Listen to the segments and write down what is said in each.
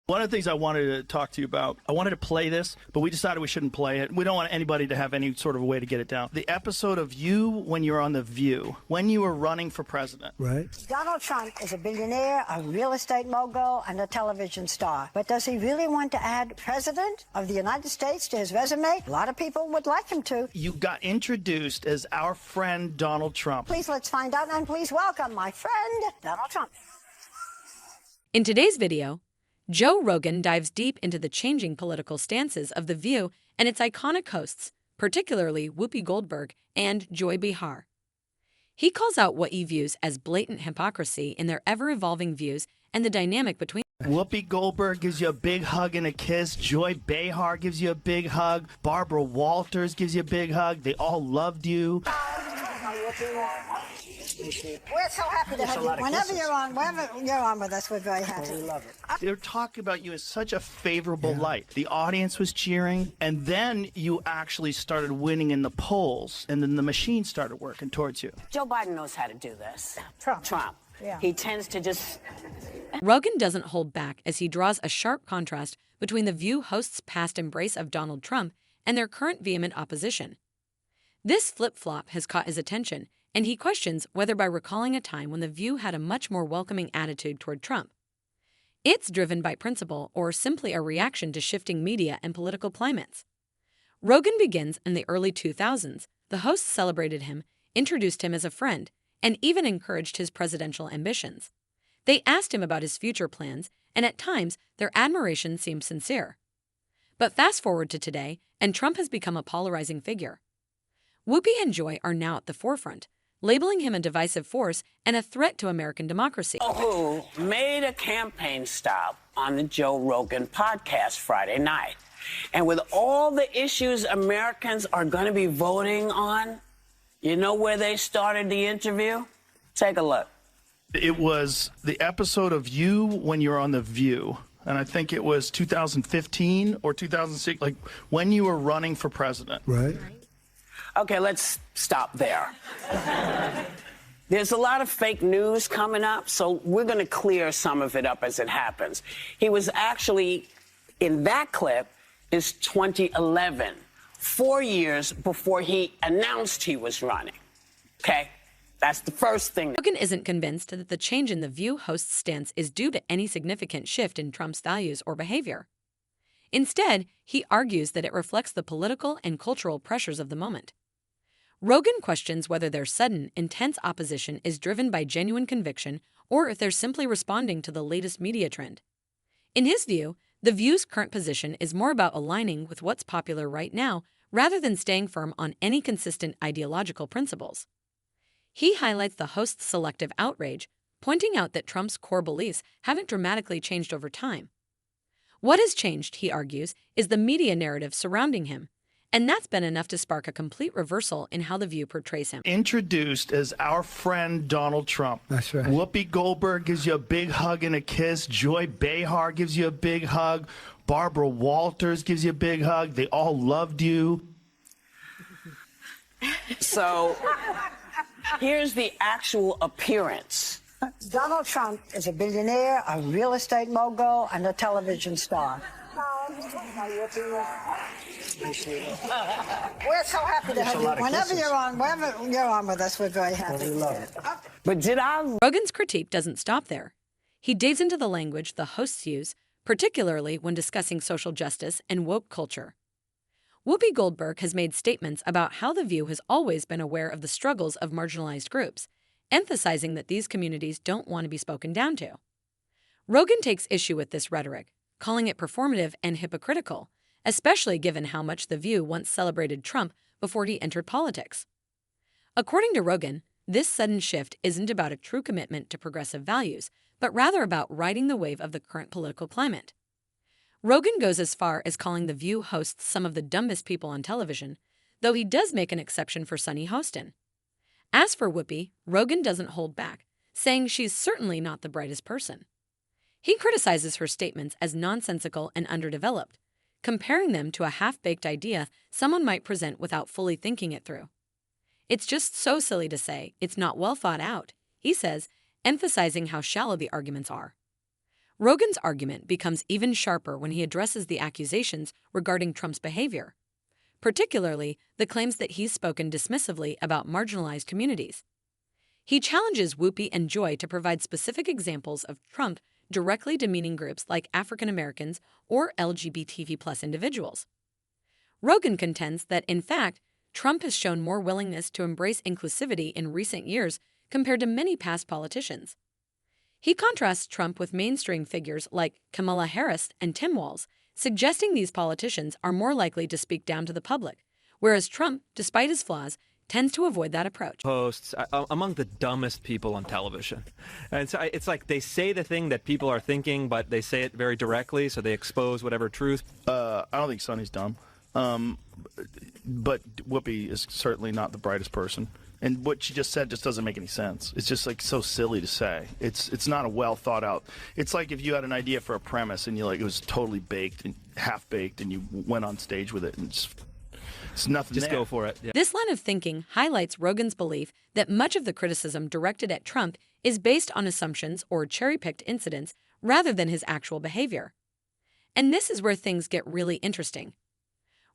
One of the things I wanted to talk to you about, I wanted to play this, but we decided we shouldn't play it. We don't want anybody to have any sort of way to get it down. The episode of you when you're on The View, when you were running for president. Right. Donald Trump is a billionaire, a real estate mogul, and a television star. But does he really want to add President of the United States to his resume? A lot of people would like him to. You got introduced as our friend Donald Trump. Please let's find out, and please welcome my friend, Donald Trump. In today's video, Joe Rogan dives deep into the changing political stances of The View and its iconic hosts, particularly Whoopi Goldberg and Joy Behar. He calls out what he views as blatant hypocrisy in their ever-evolving views and the dynamic between them. Whoopi Goldberg gives you a big hug and a kiss. Joy Behar gives you a big hug. Barbara Walters gives you a big hug. They all loved you. We're so happy to have you. Whenever you're on with us, we're very happy. We love it. They're talking about you in such a favorable light. The audience was cheering, and then you actually started winning in the polls, and then the machine started working towards you. Joe Biden knows how to do this. Trump. Yeah. He tends to just... Rogan doesn't hold back as he draws a sharp contrast between The View hosts' past embrace of Donald Trump and their current vehement opposition. This flip-flop has caught his attention, and he questions whether by recalling a time when The View had a much more welcoming attitude toward Trump. It's driven by principle or simply a reaction to shifting media and political climates. Rogan begins in the early 2000s. The hosts celebrated him, introduced him as a friend, and even encouraged his presidential ambitions. They asked him about his future plans, and at times their admiration seemed sincere. But fast forward to today, and Trump has become a polarizing figure. Whoopi and Joy are now at the forefront, labeling him a divisive force and a threat to American democracy. Who made a campaign stop on the Joe Rogan podcast Friday night. And with all the issues Americans are going to be voting on, you know where they started the interview? Take a look. It was the episode of you when you're on The View, and I think it was 2015 or 2006, like when you were running for president. Right. Okay, let's stop there. There's a lot of fake news coming up, so we're going to clear some of it up as it happens. He was actually, in that clip, is 2011, 4 years before he announced he was running. Okay? That's the first thing. Rogan isn't convinced that the change in The View host's stance is due to any significant shift in Trump's values or behavior. Instead, he argues that it reflects the political and cultural pressures of the moment. Rogan questions whether their sudden, intense opposition is driven by genuine conviction or if they're simply responding to the latest media trend. In his view, The View's current position is more about aligning with what's popular right now rather than staying firm on any consistent ideological principles. He highlights the host's selective outrage, pointing out that Trump's core beliefs haven't dramatically changed over time. What has changed, he argues, is the media narrative surrounding him, and that's been enough to spark a complete reversal in how The View portrays him. Introduced as our friend Donald Trump. That's right. Whoopi Goldberg gives you a big hug and a kiss. Joy Behar gives you a big hug. Barbara Walters gives you a big hug. They all loved you. So, here's the actual appearance. Donald Trump is a billionaire, a real estate mogul, and a television star. We're so happy to have you. Whenever you're on with us, we're very happy. We love it. But did I... Rogan's critique doesn't stop there. He digs into the language the hosts use, particularly when discussing social justice and woke culture. Whoopi Goldberg has made statements about how The View has always been aware of the struggles of marginalized groups, emphasizing that these communities don't want to be spoken down to. Rogan takes issue with this rhetoric, calling it performative and hypocritical, especially given how much The View once celebrated Trump before he entered politics. According to Rogan, this sudden shift isn't about a true commitment to progressive values, but rather about riding the wave of the current political climate. Rogan goes as far as calling The View hosts some of the dumbest people on television, though he does make an exception for Sunny Hostin. As for Whoopi, Rogan doesn't hold back, saying she's certainly not the brightest person. He criticizes her statements as nonsensical and underdeveloped, comparing them to a half-baked idea someone might present without fully thinking it through. It's just so silly to say it's not well thought out, he says, emphasizing how shallow the arguments are. Rogan's argument becomes even sharper when he addresses the accusations regarding Trump's behavior, particularly the claims that he's spoken dismissively about marginalized communities. He challenges Whoopi and Joy to provide specific examples of Trump directly demeaning groups like African Americans or LGBTQ+ individuals. Rogan contends that, in fact, Trump has shown more willingness to embrace inclusivity in recent years compared to many past politicians. He contrasts Trump with mainstream figures like Kamala Harris and Tim Walz, suggesting these politicians are more likely to speak down to the public, whereas Trump, despite his flaws, tends to avoid that approach. Hosts among the dumbest people on television. And so it's like they say the thing that people are thinking, but they say it very directly, so they expose whatever truth. I don't think Sonny's dumb. But Whoopi is certainly not the brightest person. And what she just said just doesn't make any sense. It's just like so silly to say. It's not a well thought out. It's like if you had an idea for a premise and it was totally baked and half baked and you went on stage with it and it's nothing. Just there. go for it. Yeah. This line of thinking highlights Rogan's belief that much of the criticism directed at Trump is based on assumptions or cherry-picked incidents rather than his actual behavior. And this is where things get really interesting.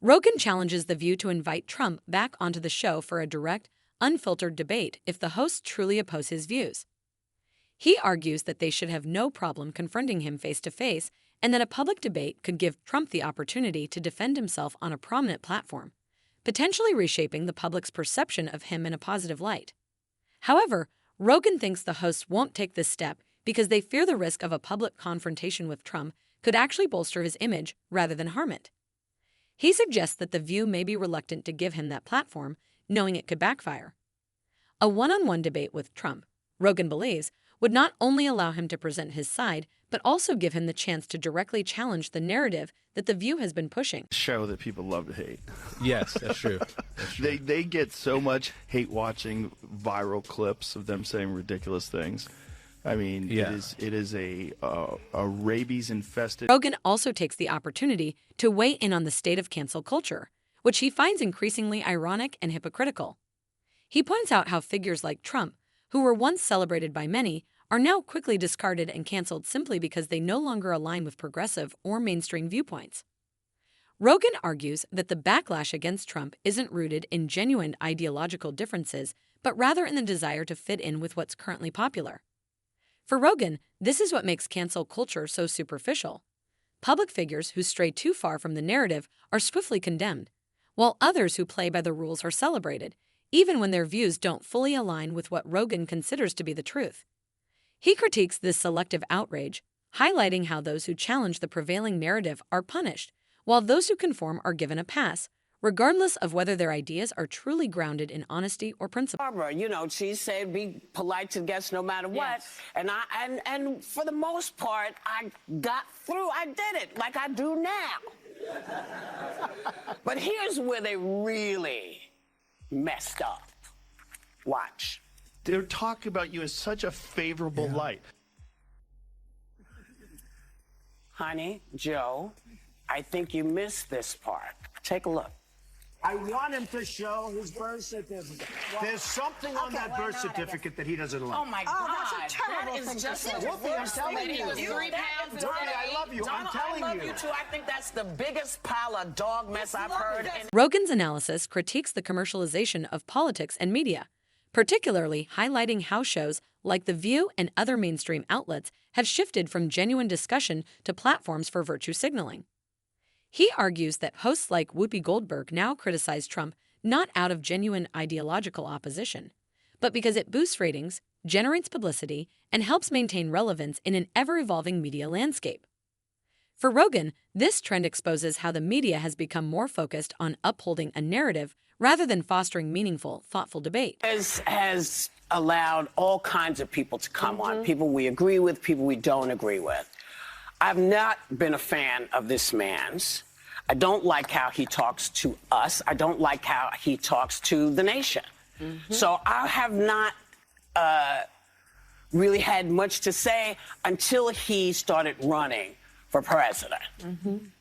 Rogan challenges The View to invite Trump back onto the show for a direct, unfiltered debate if the hosts truly oppose his views. He argues that they should have no problem confronting him face-to-face and that a public debate could give Trump the opportunity to defend himself on a prominent platform, potentially reshaping the public's perception of him in a positive light. However, Rogan thinks the hosts won't take this step because they fear the risk of a public confrontation with Trump could actually bolster his image rather than harm it. He suggests that The View may be reluctant to give him that platform, knowing it could backfire. A one-on-one debate with Trump, Rogan believes, would not only allow him to present his side, but also give him the chance to directly challenge the narrative that The View has been pushing. Show that people love to hate. Yes, that's true. That's true. They get so much hate watching viral clips of them saying ridiculous things. I mean, yeah. it is a rabies-infested... Rogan also takes the opportunity to weigh in on the state of cancel culture, which he finds increasingly ironic and hypocritical. He points out how figures like Trump, who were once celebrated by many, are now quickly discarded and canceled simply because they no longer align with progressive or mainstream viewpoints. Rogan argues that the backlash against Trump isn't rooted in genuine ideological differences, but rather in the desire to fit in with what's currently popular. For Rogan, this is what makes cancel culture so superficial. Public figures who stray too far from the narrative are swiftly condemned, while others who play by the rules are celebrated, even when their views don't fully align with what Rogan considers to be the truth. He critiques this selective outrage, highlighting how those who challenge the prevailing narrative are punished, while those who conform are given a pass, regardless of whether their ideas are truly grounded in honesty or principle. Barbara, she said be polite to guests no matter what. Yes. And for the most part, I got through. I did it like I do now. But here's where they really messed up. Watch. They're talking about you in such a favorable light. Honey, Joe, I think you missed this part. Take a look. I want him to show his birth certificate. There's something on that birth certificate that he doesn't like. Oh my God! That's a terrible that thing is to just say. Whoopi, I'm telling you. He was 3 pounds. Donnie, I love you. I'm telling I love you. you too. I think that's the biggest pile of dog mess I've heard. Rogan's analysis critiques the commercialization of politics and media, particularly highlighting how shows like The View and other mainstream outlets have shifted from genuine discussion to platforms for virtue signaling. He argues that hosts like Whoopi Goldberg now criticize Trump not out of genuine ideological opposition, but because it boosts ratings, generates publicity, and helps maintain relevance in an ever-evolving media landscape. For Rogan, this trend exposes how the media has become more focused on upholding a narrative rather than fostering meaningful, thoughtful debate. Has allowed all kinds of people to come on, people we agree with, people we don't agree with. I've not been a fan of this man's. I don't like how he talks to us. I don't like how he talks to the nation. So I have not really had much to say until he started running for president.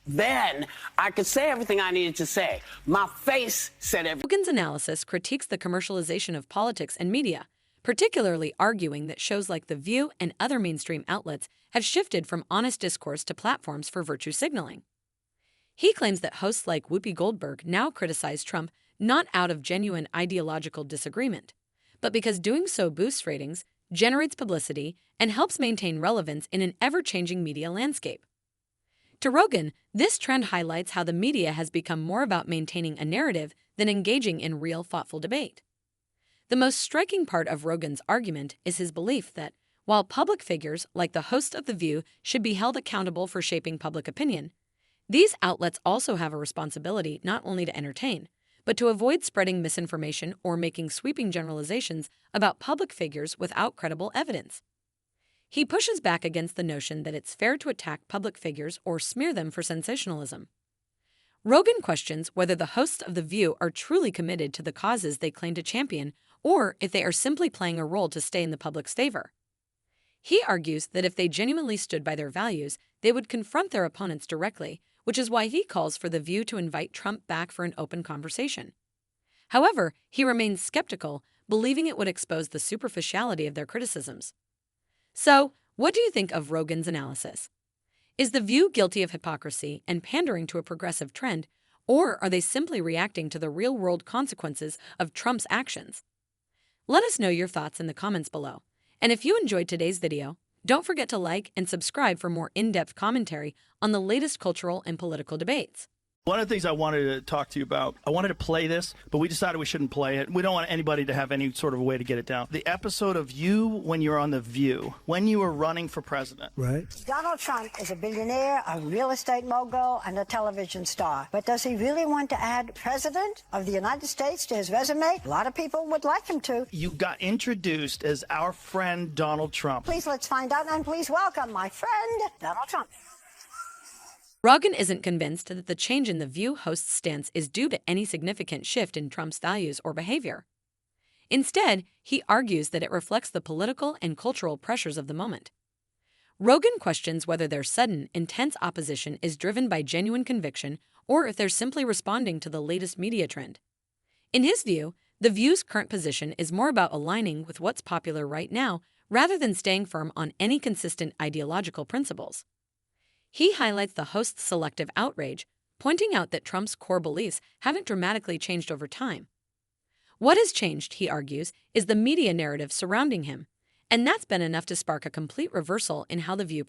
Then I could say everything I needed to say. My face said everything. Rogan's analysis critiques the commercialization of politics and media, particularly arguing that shows like The View and other mainstream outlets have shifted from honest discourse to platforms for virtue signaling. He claims that hosts like Whoopi Goldberg now criticize Trump not out of genuine ideological disagreement, but because doing so boosts ratings, generates publicity, and helps maintain relevance in an ever-changing media landscape. To Rogan, this trend highlights how the media has become more about maintaining a narrative than engaging in real, thoughtful debate. The most striking part of Rogan's argument is his belief that, while public figures like the host of The View should be held accountable for shaping public opinion, these outlets also have a responsibility not only to entertain, but to avoid spreading misinformation or making sweeping generalizations about public figures without credible evidence. He pushes back against the notion that it's fair to attack public figures or smear them for sensationalism. Rogan questions whether the hosts of The View are truly committed to the causes they claim to champion or if they are simply playing a role to stay in the public's favor. He argues that if they genuinely stood by their values, they would confront their opponents directly, which is why he calls for The View to invite Trump back for an open conversation. However, he remains skeptical, believing it would expose the superficiality of their criticisms. So, what do you think of Rogan's analysis? Is The View guilty of hypocrisy and pandering to a progressive trend, or are they simply reacting to the real-world consequences of Trump's actions? Let us know your thoughts in the comments below. And if you enjoyed today's video, don't forget to like and subscribe for more in-depth commentary on the latest cultural and political debates. One of the things I wanted to talk to you about, I wanted to play this, but we decided we shouldn't play it. We don't want anybody to have any sort of way to get it down. The episode of you when you're on The View, when you were running for president. Right. Donald Trump is a billionaire, a real estate mogul, and a television star. But does he really want to add President of the United States to his resume? A lot of people would like him to. You got introduced as our friend Donald Trump. Please, let's find out, and please welcome my friend, Donald Trump. Rogan isn't convinced that the change in The View host's stance is due to any significant shift in Trump's values or behavior. Instead, he argues that it reflects the political and cultural pressures of the moment. Rogan questions whether their sudden, intense opposition is driven by genuine conviction or if they're simply responding to the latest media trend. In his view, The View's current position is more about aligning with what's popular right now rather than staying firm on any consistent ideological principles. He highlights the host's selective outrage, pointing out that Trump's core beliefs haven't dramatically changed over time. What has changed, he argues, is the media narrative surrounding him, and that's been enough to spark a complete reversal in how The View